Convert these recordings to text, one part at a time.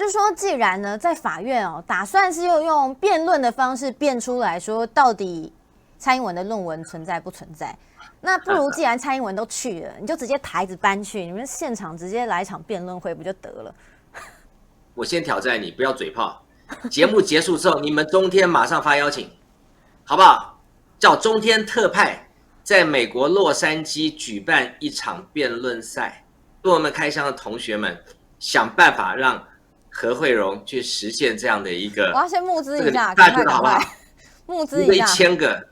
就是说，既然呢在法院打算是用辩论的方式辩出来说，到底蔡英文的论文存在不存在？那不如既然蔡英文都去了，你就直接台子搬去，你们现场直接来一场辩论会不就得了？我先挑战你，不要嘴炮。节目结束之后，你们中天马上发邀请，好不好？叫中天特派在美国洛杉矶举办一场辩论赛，为我们开箱的同学们想办法让何惠荣去实现这样的一个。我要先募资一下，大家觉得好不好？募资一下，1000个，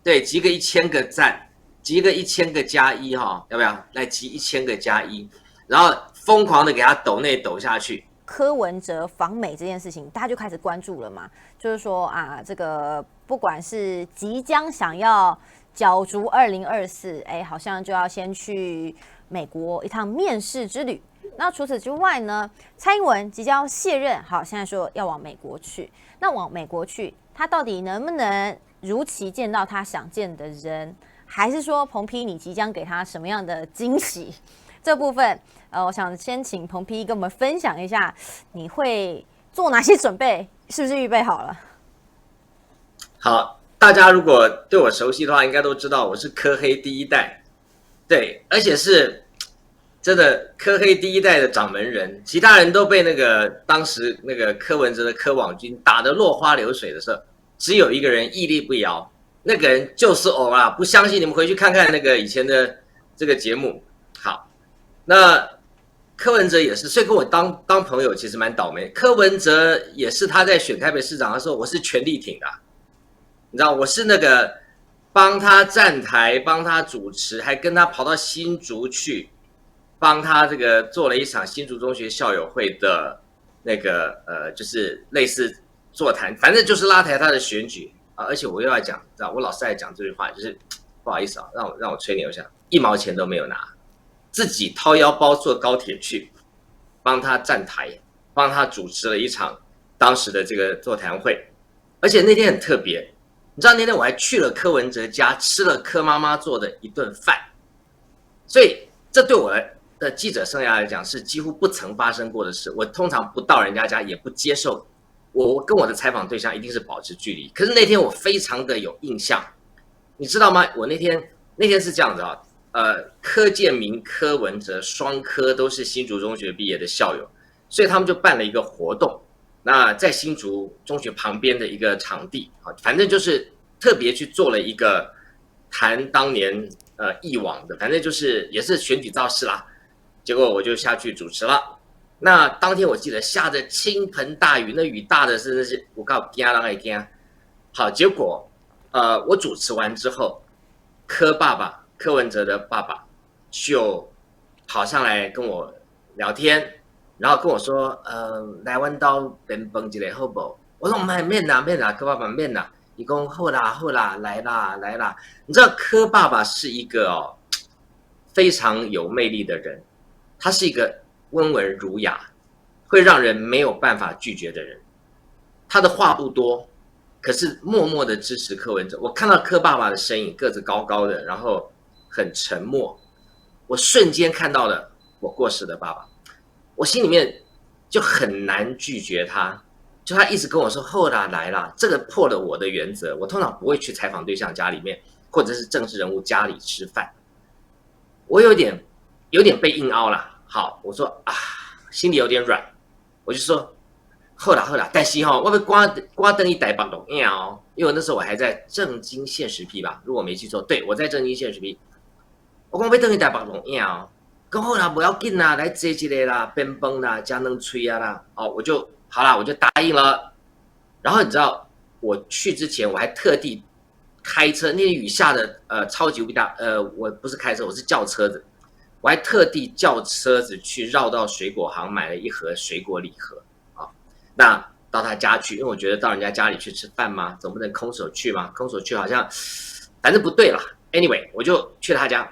对，集个1000个赞，集个1000个+1哈，要不要来集1000个+1，然后疯狂的给他抖内抖下去。柯文哲访美这件事情，大家就开始关注了嘛。就是说啊，这个不管是即将想要角逐2024，好像就要先去美国一趟面试之旅。那除此之外呢，蔡英文即将卸任，好，现在说要往美国去。那往美国去，他到底能不能如期见到他想见的人？还是说彭批你即将给他什么样的惊喜？这部分，我想先请彭批跟我们分享一下，你会做哪些准备？是不是预备好了？好，大家如果对我熟悉的话，应该都知道我是柯黑第一代，对，而且是真的柯黑第一代的掌门人，其他人都被那个当时那个柯文哲的柯网军打得落花流水的时候，只有一个人屹立不摇，那个人就是我啦！不相信你们回去看看那个以前的这个节目。好，那柯文哲也是，所以跟我当朋友其实蛮倒霉。柯文哲也是他在选台北市长的时候，我是全力挺的，你知道，我是那个帮他站台、帮他主持，还跟他跑到新竹去。帮他这个做了一场新竹中学校友会的那个就是类似座谈，反正就是拉抬他的选举啊。而且我又要讲，知道我老是爱讲这句话，就是不好意思啊，让我吹牛一下，1毛钱都没有拿，自己掏腰包坐高铁去帮他站台，帮他主持了一场当时的这个座谈会。而且那天很特别，你知道那天我还去了柯文哲家吃了柯妈妈做的一顿饭，所以这对我的记者生涯来讲是几乎不曾发生过的事。我通常不到人家家，也不接受，我跟我的采访对象一定是保持距离。可是那天我非常的有印象，你知道吗？我那天是这样子啊，柯建铭、柯文哲双柯都是新竹中学毕业的校友，所以他们就办了一个活动，那在新竹中学旁边的一个场地，反正就是特别去做了一个谈当年忆往的，反正就是也是选举造势啦。结果我就下去主持了。那当天我记得下着倾盆大雨，那雨大的是我告惊人会惊。好，结果我主持完之后，柯文哲的爸爸就跑上来跟我聊天，然后跟我说来阮兜便饭一个好不好？我说免啦，柯爸爸免啦。他说好啦，来啦。你知道柯爸爸是一个非常有魅力的人。他是一个温文儒雅，会让人没有办法拒绝的人。他的话不多，可是默默的支持柯文哲。我看到柯爸爸的身影，个子高高的，然后很沉默。我瞬间看到了我过世的爸爸，我心里面就很难拒绝他。就他一直跟我说后啦来啦，这个破了我的原则。我通常不会去采访对象家里面，或者是政治人物家里吃饭。我有点被硬凹啦。好，我说啊，心里有点软，我就说好啦，但是我要挂灯一台北录影哦，因为那时候我还在正经现实批吧，如果没记错，对，我在正经现实批，我讲要灯一台北录影哦，讲好啦，不要紧啦，来坐一个啦，便饭啦，加两吹啊啦，我就答应了。然后你知道，我去之前我还特地开车，那天雨下的超级无敌大，我不是开车，我是叫车子。我还特地叫车子去绕到水果行买了一盒水果礼盒啊，那到他家去，因为我觉得到人家家里去吃饭嘛，总不能空手去嘛，空手去好像反正不对啦。Anyway， 我就去他家，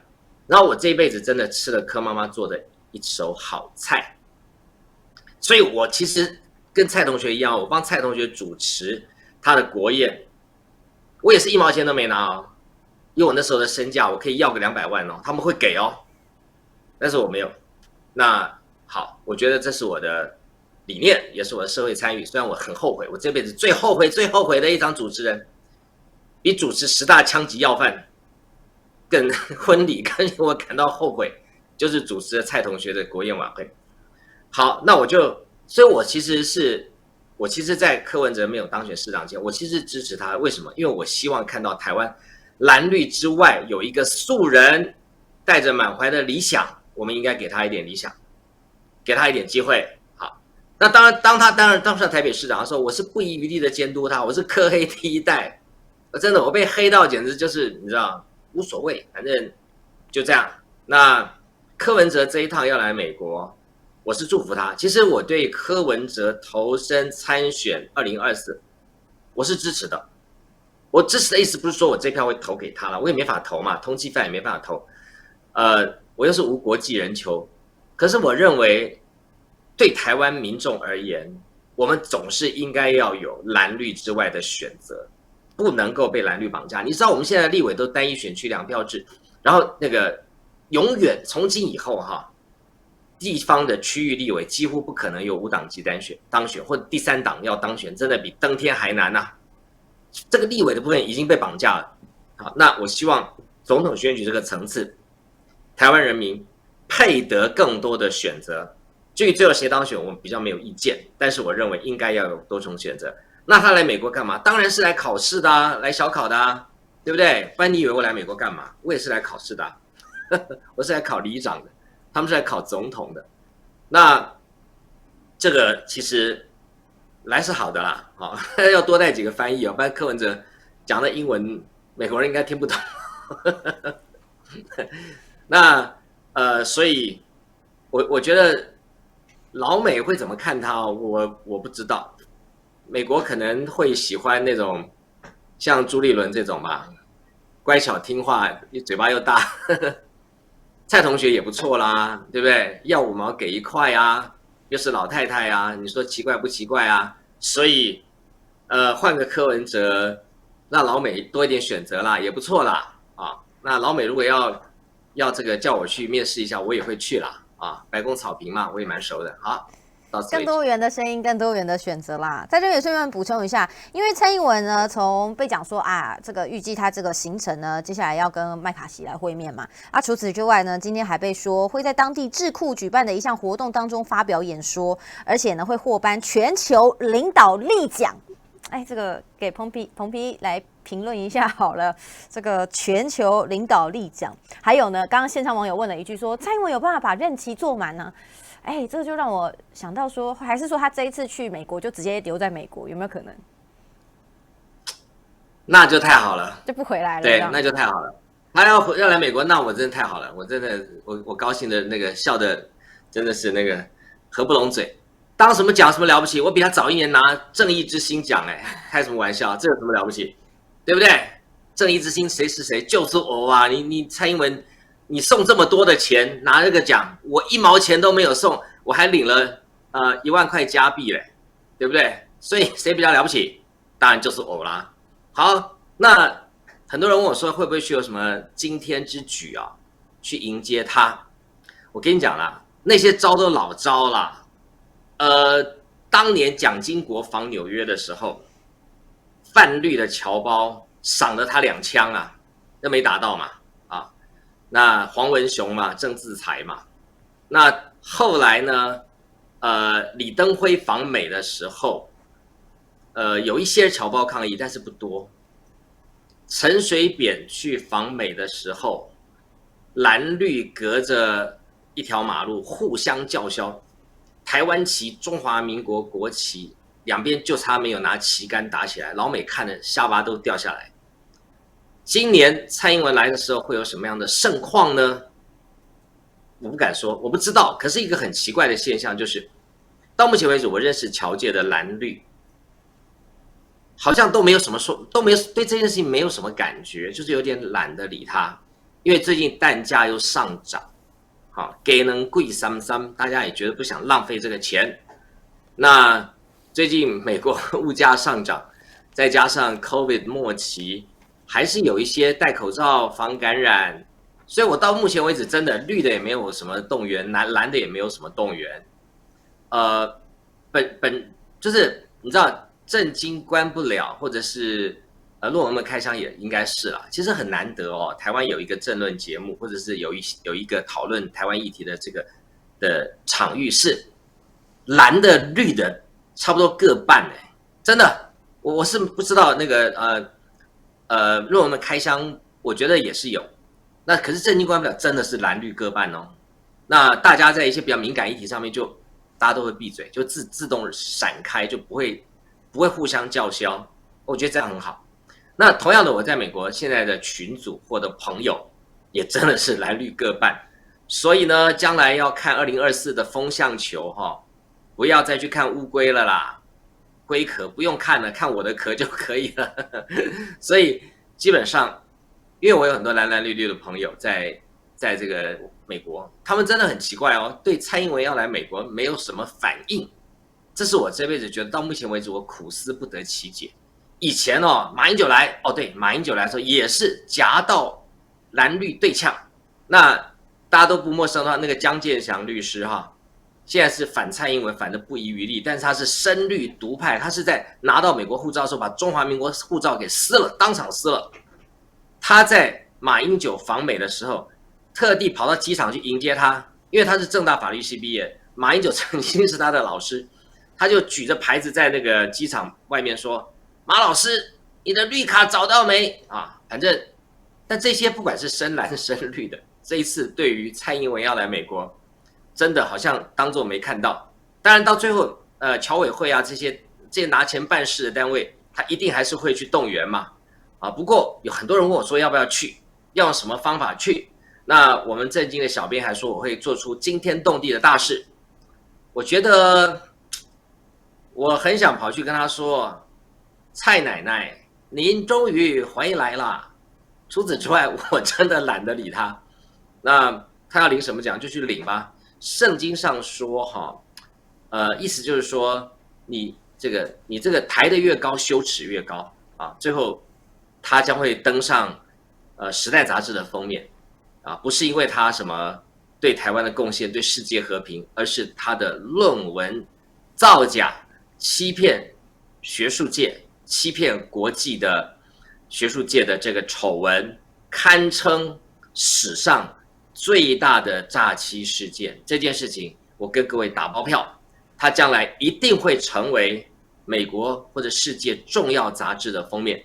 然后我这一辈子真的吃了柯妈妈做的一手好菜，所以我其实跟蔡同学一样，我帮蔡同学主持他的国宴，我也是1毛钱都没拿哦，因为我那时候的身价我可以要个200万哦，他们会给哦。但是我没有。那好，我觉得这是我的理念，也是我的社会参与。虽然我很后悔，我这辈子最后悔的一场主持人，比主持10大枪击要犯更婚礼更令我感到后悔，就是主持了蔡同学的国宴晚会。好，那所以我其实在柯文哲没有当选市长前，我其实支持他。为什么？因为我希望看到台湾蓝绿之外有一个素人，带着满怀的理想，我们应该给他一点理想，给他一点机会。好，那当他当上台北市长的时候，我是不遗余力的监督他，我是柯黑第一代，真的我被黑到简直就是你知道无所谓，反正就这样。那柯文哲这一趟要来美国，我是祝福他。其实我对柯文哲投身参选2024，我是支持的。我支持的意思不是说我这票会投给他了，我也没法投嘛，通缉犯也没办法投。我又是无国际人求，可是我认为对台湾民众而言，我们总是应该要有蓝绿之外的选择，不能够被蓝绿绑架。你知道我们现在的立委都单一选区2票制，然后那个永远从今以后地方的区域立委几乎不可能有无党籍当选，或者第3党要当选，真的比登天还难啊！这个立委的部分已经被绑架了。好，那我希望总统选举这个层次，台湾人民配得更多的选择。至于最后谁当选，我们比较没有意见，但是我认为应该要有多重选择。那他来美国干嘛？当然是来考试的啊，来小考的啊，对不对？不然你以为我来美国干嘛？我也是来考试的啊，我是来考里长的，他们是来考总统的。那这个其实来是好的啦，好，要多带几个翻译不然柯文哲讲的英文美国人应该听不懂。那所以我觉得老美会怎么看他我不知道。美国可能会喜欢那种像朱立伦这种吧，乖巧听话，嘴巴又大。蔡同学也不错啦，对不对？要5毛给1块啊，又是老太太啊，你说奇怪不奇怪啊？所以换个柯文哲，让老美多一点选择啦，也不错啦啊。那老美如果要这个叫我去面试一下，我也会去啦啊。白宫草坪嘛，我也蛮熟的。好。更多元的声音，更多元的选择啦。在这里也顺便补充一下，因为蔡英文呢，从被讲说这个预计他这个行程呢，接下来要跟麦卡锡来会面嘛。除此之外呢，今天还被说会在当地智库举办的一项活动当中发表演说，而且呢会获颁全球领导力奖。这个给彭皮来评论一下好了。这个全球领导力奖，还有呢，刚刚现场网友问了一句说，蔡英文有办法把任期做满呢？这个就让我想到说，还是说他这一次去美国就直接留在美国，有没有可能？那就太好了，就不回来了。对，那就太好了。他要来美国，那我真的太好了，我真的我高兴的那个笑的真的是那个合不拢嘴。当什么奖什么了不起？我比他早1年拿正义之星奖，开什么玩笑？这有什么了不起？对不对？正义之星谁是谁？就是我啊！你蔡英文。你送这么多的钱拿这个奖，我1毛钱都没有送，我还领了1万块加币嘞，对不对？所以谁比较了不起？当然就是我啦。好，那很多人问我说，会不会去有什么惊天之举啊，去迎接他？我跟你讲啦，那些招都老招啦。当年蒋经国访纽约的时候，泛绿的侨胞赏了他2枪啊，那没打到嘛。那黄文雄嘛，郑自才嘛。那后来呢？李登辉访美的时候，有一些侨胞抗议，但是不多。陈水扁去访美的时候，蓝绿隔着一条马路互相叫嚣，台湾旗、中华民国国旗两边就差没有拿旗杆打起来，老美看的下巴都掉下来。今年蔡英文来的时候会有什么样的盛况呢？我不敢说，我不知道。可是一个很奇怪的现象就是，到目前为止，我认识侨界的蓝绿，好像都没有什么说，都没有对这件事情没有什么感觉，就是有点懒得理他。因为最近蛋价又上涨，给人贵3，大家也觉得不想浪费这个钱。那最近美国物价上涨，再加上 COVID 末期。还是有一些戴口罩防感染，所以我到目前为止真的绿的也没有什么动员，蓝的也没有什么动员。就是你知道政经关不了，或者是论文的开箱也应该是啦。其实很难得哦，台湾有一个政论节目，或者是有一个讨论台湾议题的这个的场域是蓝的绿的差不多各半哎，真的，我是不知道那个论文的开箱，我觉得也是有。那可是政经关不了，真的是蓝绿各半哦。那大家在一些比较敏感议题上面就，大家都会闭嘴，就自动闪开，就不会互相叫嚣。我觉得这样很好。那同样的，我在美国现在的群组或者朋友也真的是蓝绿各半。所以呢，将来要看2024的风向球哈，不要再去看乌龟了啦，龟壳不用看了，看我的壳就可以了。所以基本上，因为我有很多蓝蓝绿绿的朋友在这个美国，他们真的很奇怪哦，对蔡英文要来美国没有什么反应，这是我这辈子觉得到目前为止我苦思不得其解。以前哦，马英九来，哦对，马英九来的时候也是夹到蓝绿对呛，那大家都不陌生的话，那个江建祥律师哈，现在是反蔡英文反的不遗余力，但是他是深绿独派，他是在拿到美国护照的时候把中华民国护照给撕了，当场撕了。他在马英九访美的时候，特地跑到机场去迎接他，因为他是政大法律系毕业，马英九曾经是他的老师，他就举着牌子在那个机场外面说：“马老师，你的绿卡找到没？”啊，反正，但这些不管是深蓝深绿的，这一次对于蔡英文要来美国，真的好像当作没看到。当然到最后，侨委会啊这些拿钱办事的单位，他一定还是会去动员嘛。啊，不过有很多人问我说要不要去，要用什么方法去？那我们正经的小编还说我会做出惊天动地的大事。我觉得我很想跑去跟他说：“蔡奶奶，您终于回来了。”除此之外，我真的懒得理他。那他要领什么奖就去领吧。圣经上说哈，意思就是说你这个抬得越高，羞耻越高啊。最后他将会登上时代杂志的封面啊，不是因为他什么对台湾的贡献、对世界和平，而是他的论文造假、欺骗学术界、欺骗国际的学术界的这个丑闻，堪称史上最大的诈欺事件。这件事情，我跟各位打包票，他将来一定会成为美国或者世界重要杂志的封面。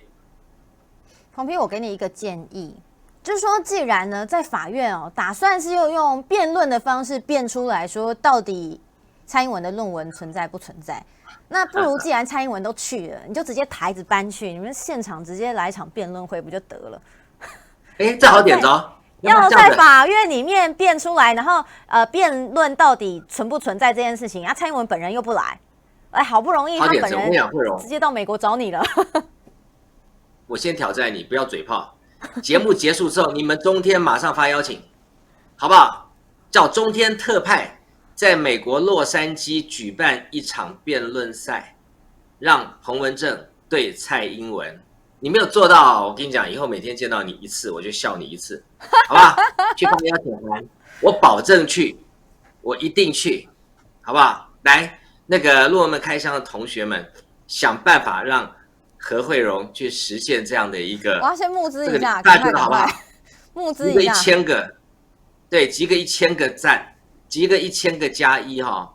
彭平，我给你一个建议，就是说，既然呢在法院哦，打算是用辩论的方式辩出来说，到底蔡英文的论文存在不存在？那不如既然蔡英文都去了，你就直接台子搬去，你们现场直接来一场辩论会不就得了？哎，这好点着。要在法院里面辩出来，然后辩论到底存不存在这件事情啊？蔡英文本人又不来，哎，好不容易他本人直接到美国找你了。我先挑战你，不要嘴炮。节目结束之后，你们中天马上发邀请，好不好？叫中天特派在美国洛杉矶举办一场辩论赛，让彭文正对蔡英文。你没有做到，我跟你讲，以后每天见到你一次，我就笑你一次，好不好？去发邀请函，我保证去，我一定去，好不好？来，那个论文开箱的同学们，想办法让何惠荣去实现这样的一个，我要先募资一下，大家觉得好不好？募资一下，1000个，对，集个1000个赞，集个1000个+1哈，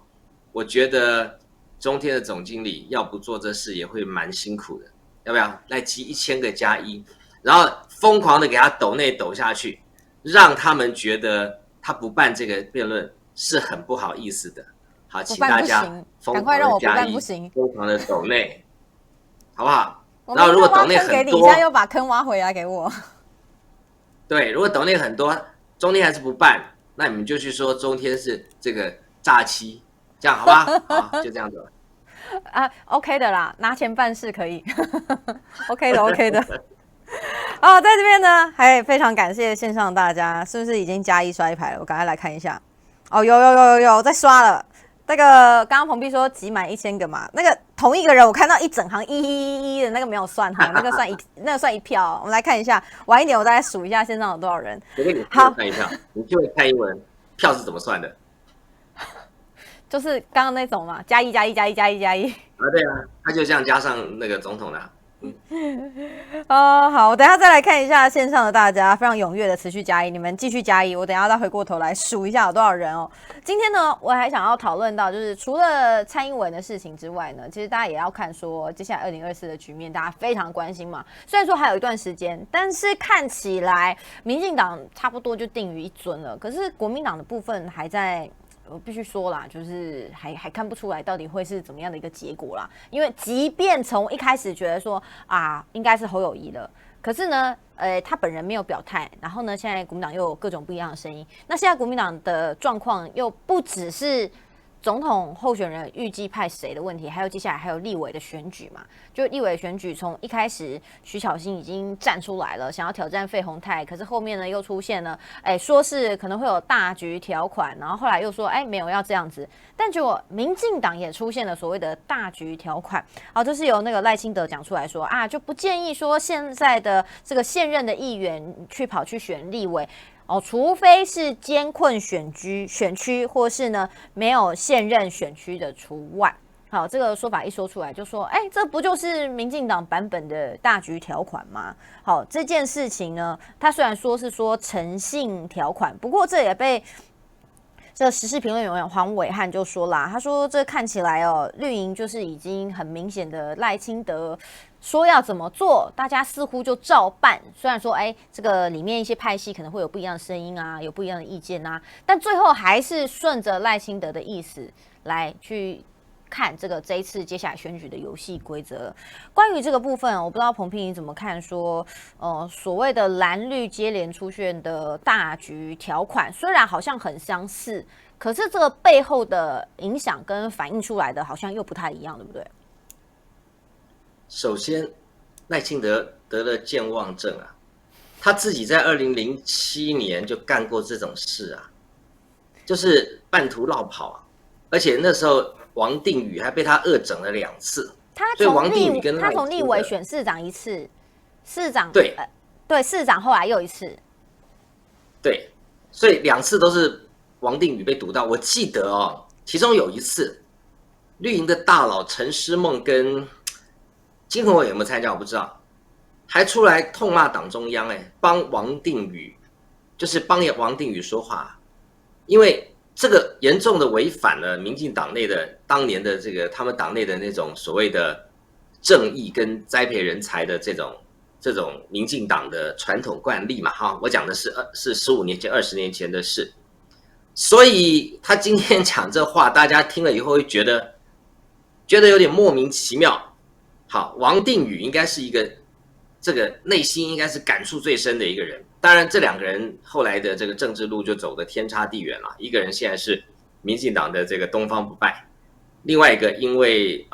我觉得中天的总经理要不做这事也会蛮辛苦的，要不要？来集1000个+1，然后疯狂的给他抖内抖下去，让他们觉得他不办这个辩论是很不好意思的。好，请大家疯狂的+1，疯狂的抖内。好不好？然后如果抖内很多，你现在又把坑挖回来给我。对，如果抖内很多，中天还是不办，那你们就去说中天是这个诈欺，这样好吧？好，就这样子了。啊 ，OK 的啦，拿钱办事可以，OK 的，OK 的。好，在这边呢，还非常感谢线上大家，是不是已经+1刷一排了？我赶快来看一下。哦，有，在刷了。那个刚刚彭碧说集满1000个嘛，那个同一个人我看到一整行111的那个没有算哈，那个算一票。我们来看一下，晚一点我再来数一下线上有多少人。我给你算一票，你就会看英文票是怎么算的。就是刚刚那种嘛，加一加一加一加一加一。对啊，他就这样加上那个总统的。好，我等一下再来看一下线上的大家非常踊跃的持续加一，你们继续加一，我等一下再回过头来数一下有多少人哦。今天呢，我还想要讨论到，就是除了蔡英文的事情之外呢，其实大家也要看说接下来2024的局面，大家非常关心嘛。虽然说还有一段时间，但是看起来民进党差不多就定于一尊了，可是国民党的部分还在。我必须说啦，就是还看不出来到底会是怎么样的一个结果啦。因为即便从一开始觉得说啊，应该是侯友宜了，可是呢，他本人没有表态，然后呢，现在国民党又有各种不一样的声音。那现在国民党的状况又不只是总统候选人预计派谁的问题，还有接下来还有立委的选举嘛？就立委选举从一开始徐巧芯已经站出来了，想要挑战费鸿泰，可是后面呢又出现了，说是可能会有大局条款，然后后来又说，没有要这样子，但结果民进党也出现了所谓的大局条款，这是由那个赖清德讲出来说啊，就不建议说现在的这个现任的议员跑去选立委。除非是艰困选区，或是呢没有现任选区的除外。好，这个说法一说出来，就说，这不就是民进党版本的大局条款吗？好，这件事情呢，他虽然说是说诚信条款，不过这也被这时事评论员黄伟汉就说啦，他说这看起来绿营就是已经很明显的赖清德说要怎么做，大家似乎就照办。虽然说，这个里面一些派系可能会有不一样的声音啊，有不一样的意见啊，但最后还是顺着赖清德的意思来去看这一次接下来选举的游戏规则。关于这个部分，我不知道彭平你怎么看说，所谓的蓝绿接连出现的大局条款，虽然好像很相似，可是这个背后的影响跟反映出来的好像又不太一样，对不对？首先，赖清德得了健忘症啊，他自己在2007年就干过这种事啊，就是半途绕跑啊，而且那时候王定宇还被他恶整了2次。他从立委选市长1次，市长对市长后来又1次，对，所以2次都是王定宇被堵到。我记得其中有一次，绿营的大佬陈诗梦跟金宏伟有没有参加我不知道，还出来痛骂党中央，帮王定宇，就是帮王定宇说话，因为这个严重的违反了民进党内的当年的他们党内的那种所谓的正义跟栽培人才的这种民进党的传统惯例嘛，我讲的是15年前、20年前的事，所以他今天讲这话，大家听了以后会觉得有点莫名其妙。好，王定宇应该是一个这个内心应该是感触最深的一个人。当然，这2个人后来的这个政治路就走得天差地远了。一个人现在是民进党的这个东方不败，另外一个因为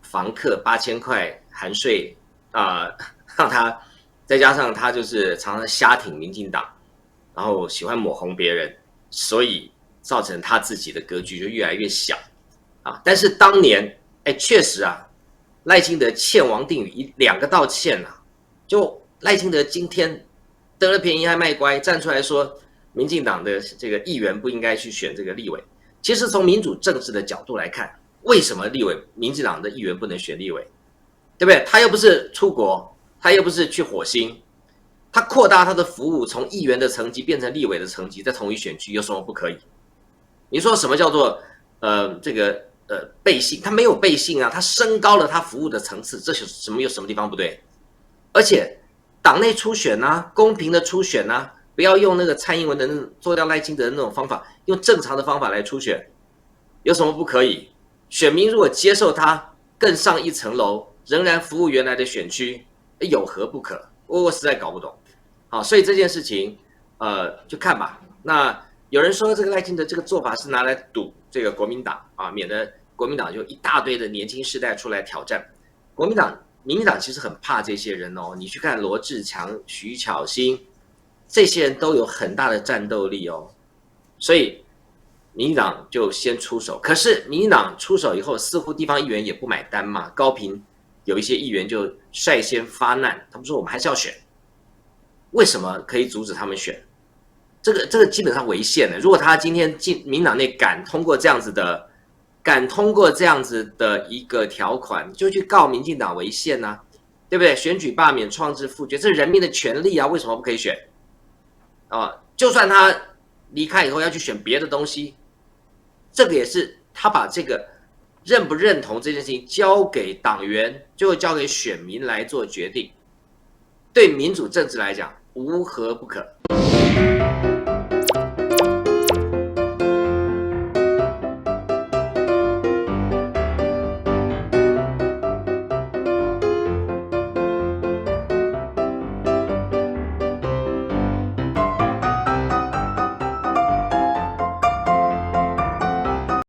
房客8000块含税让他，再加上他就是常常瞎挺民进党，然后喜欢抹红别人，所以造成他自己的格局就越来越小啊。但是当年确实啊。赖清德欠王定宇2个道歉啊，就赖清德今天得了便宜还卖乖，站出来说民进党的这个议员不应该去选这个立委。其实从民主政治的角度来看，为什么民进党的议员不能选立委？对不对？他又不是出国，他又不是去火星，他扩大他的服务，从议员的层级变成立委的层级，在同一选区有什么不可以？你说什么叫做背信？他没有背信啊，他升高了他服务的层次，这有什么地方不对？而且党内初选啊，公平的初选啊，不要用那个蔡英文的那种做掉赖清德的那种方法，用正常的方法来初选，有什么不可以？选民如果接受他更上一层楼，仍然服务原来的选区，有何不可？我实在搞不懂。好，所以这件事情就看吧。那有人说这个赖清德这个做法是拿来赌这个国民党啊，免得国民党就一大堆的年轻世代出来挑战。民进党其实很怕这些人哦，你去看罗智强、徐巧芯，这些人都有很大的战斗力哦，所以民进党就先出手。可是民进党出手以后，似乎地方议员也不买单嘛。高屏有一些议员就率先发难，他们说我们还是要选，为什么可以阻止他们选？这个基本上违宪了。如果他今天进民党内敢通过这样子的敢通过这样子的一个条款，就去告民进党违宪啊，对不对？选举罢免、创制复决，这是人民的权利啊，为什么不可以选？就算他离开以后要去选别的东西，这个也是他把这个认不认同这件事情交给党员，就会交给选民来做决定。对民主政治来讲，无何不可。